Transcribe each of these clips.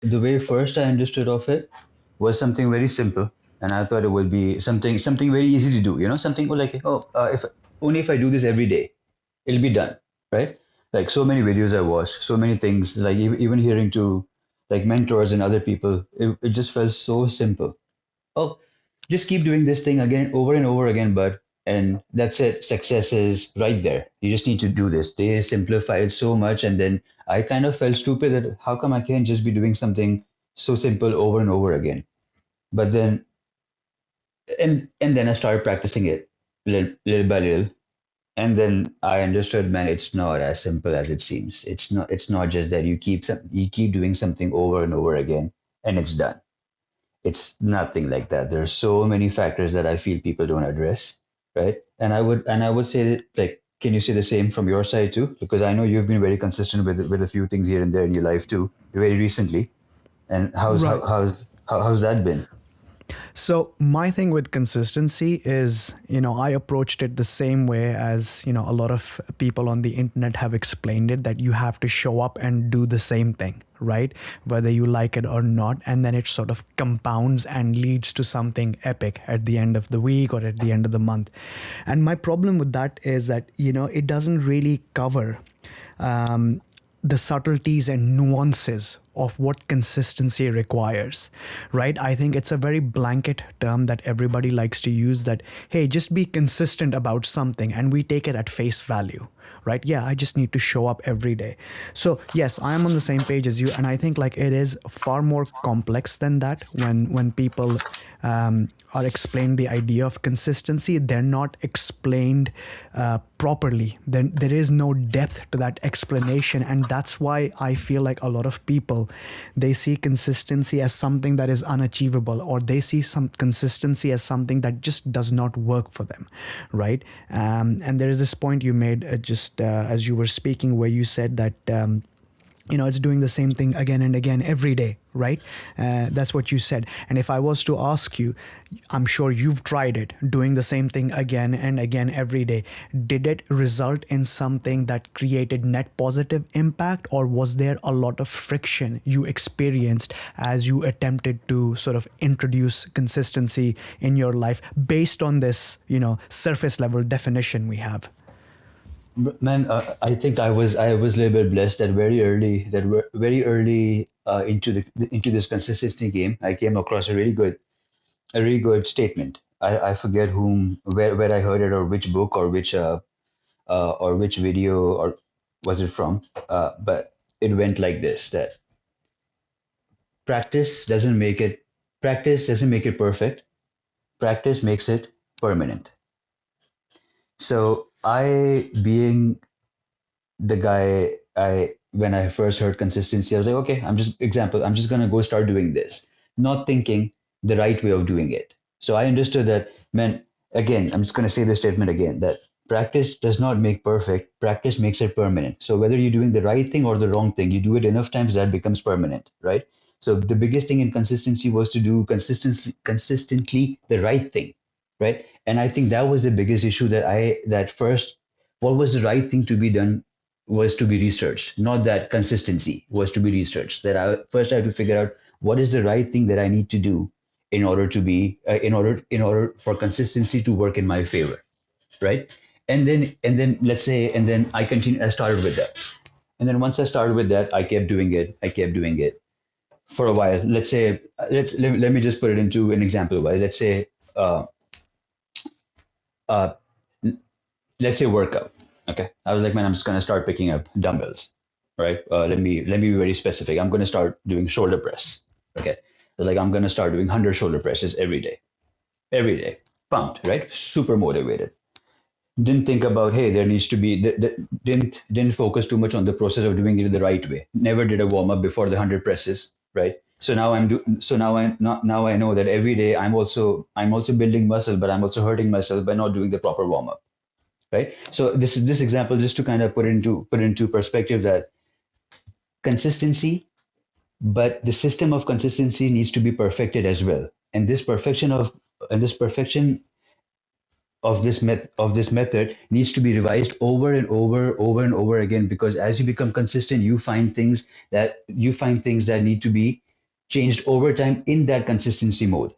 the way first I understood of it was something very simple, and I thought it would be something very easy to do. Something like, oh, if only if I do this every day, it'll be done, right? Like so many videos I watched, so many things, like even hearing to like mentors and other people, it just felt so simple. Oh, just keep doing this thing again over and over again, bud, and that's it. Success is right there. You just need to do this. They simplify it so much, and then I kind of felt stupid that how come I can't just be doing something so simple over and over again. But then and then I started practicing it little by little, and then I understood, man, it's not as simple as it seems. It's not just that you keep doing something over and over again and it's done. It's nothing like that. There are so many factors that I feel people don't address, right? And I would say that, like, can you say the same from your side too? Because I know you've been very consistent with a few things here and there in your life too, very recently. And Right. how's that been? So my thing with consistency is, I approached it the same way as, a lot of people on the internet have explained it, that you have to show up and do the same thing, right? Whether you like it or not. And then it sort of compounds and leads to something epic at the end of the week or at the end of the month. And my problem with that is that, it doesn't really cover the subtleties and nuances of what consistency requires, right? I think it's a very blanket term that everybody likes to use, that, hey, just be consistent about something, and we take it at face value, right? Yeah, I just need to show up every day. So yes, I am on the same page as you, and I think like it is far more complex than that. When people are explained the idea of consistency, they're not explained properly. Then there is no depth to that explanation, and that's why I feel like a lot of people, they see consistency as something that is unachievable, or they see some consistency as something that just does not work for them, right? And there is this point you made just as you were speaking, where you said that it's doing the same thing again and again every day, right? That's what you said. And if I was to ask you, I'm sure you've tried it, doing the same thing again and again every day. Did it result in something that created net positive impact, or was there a lot of friction you experienced as you attempted to sort of introduce consistency in your life based on this, surface level definition we have? Man, I think I was a little bit blessed that very early into this consistency game, I came across a really good statement. I forget where I heard it, or which book, or which video, or was it from, but it went like this: that practice doesn't make it practice doesn't make it perfect. Practice makes it permanent. So being the guy, I when I first heard consistency, I was like, okay, I'm just gonna go start doing this, not thinking the right way of doing it. So I understood that, man, again, I'm just gonna say this statement again, that practice does not make perfect, practice makes it permanent. So whether you're doing the right thing or the wrong thing, you do it enough times, that becomes permanent, right? So the biggest thing in consistency was to do consistently the right thing, right? And I think that was the biggest issue, that first, what was the right thing to be done was to be researched, not that consistency was to be researched. That I first have to figure out what is the right thing that I need to do in order for consistency to work in my favor, right? And then let's say, and then I started with that, and then once I started with that, I kept doing it for a while. Let's say, let me just put it into an example. Why? Uh, uh, let's say workout. Okay, I was like, man, I'm just gonna start picking up dumbbells, right? Let me be very specific. I'm gonna start doing shoulder press. Okay, so like I'm gonna start doing 100 shoulder presses every day, pumped, right? Super motivated. Didn't think about, hey, there needs to be didn't focus too much on the process of doing it the right way. Never did a warm up before the 100 presses, right? So now I know that every day I'm also building muscle, but I'm also hurting myself by not doing the proper warm up, right? So this example, just to kind of put into perspective, that consistency, but the system of consistency needs to be perfected as well. And this perfection of this method needs to be revised over and over again, because as you become consistent, you find things that need to be changed over time in that consistency mode,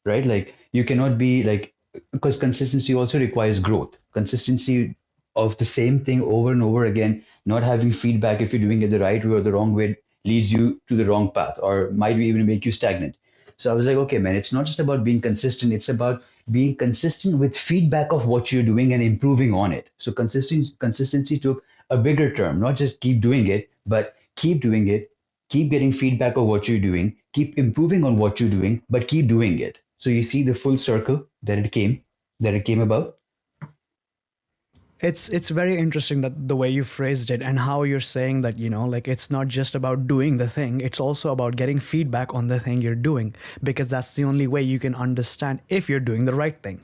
right? Like you cannot be like, because consistency also requires growth. Consistency of the same thing over and over again, not having feedback if you're doing it the right way or the wrong way, leads you to the wrong path or might even make you stagnant. So I was like, okay, man, it's not just about being consistent, it's about being consistent with feedback of what you're doing and improving on it. So consistency took a bigger term, not just keep doing it, but keep doing it, keep getting feedback of what you're doing, keep improving on what you're doing, but keep doing it. So you see the full circle that it came about. It's very interesting that the way you phrased it and how you're saying that, like it's not just about doing the thing, it's also about getting feedback on the thing you're doing, because that's the only way you can understand if you're doing the right thing.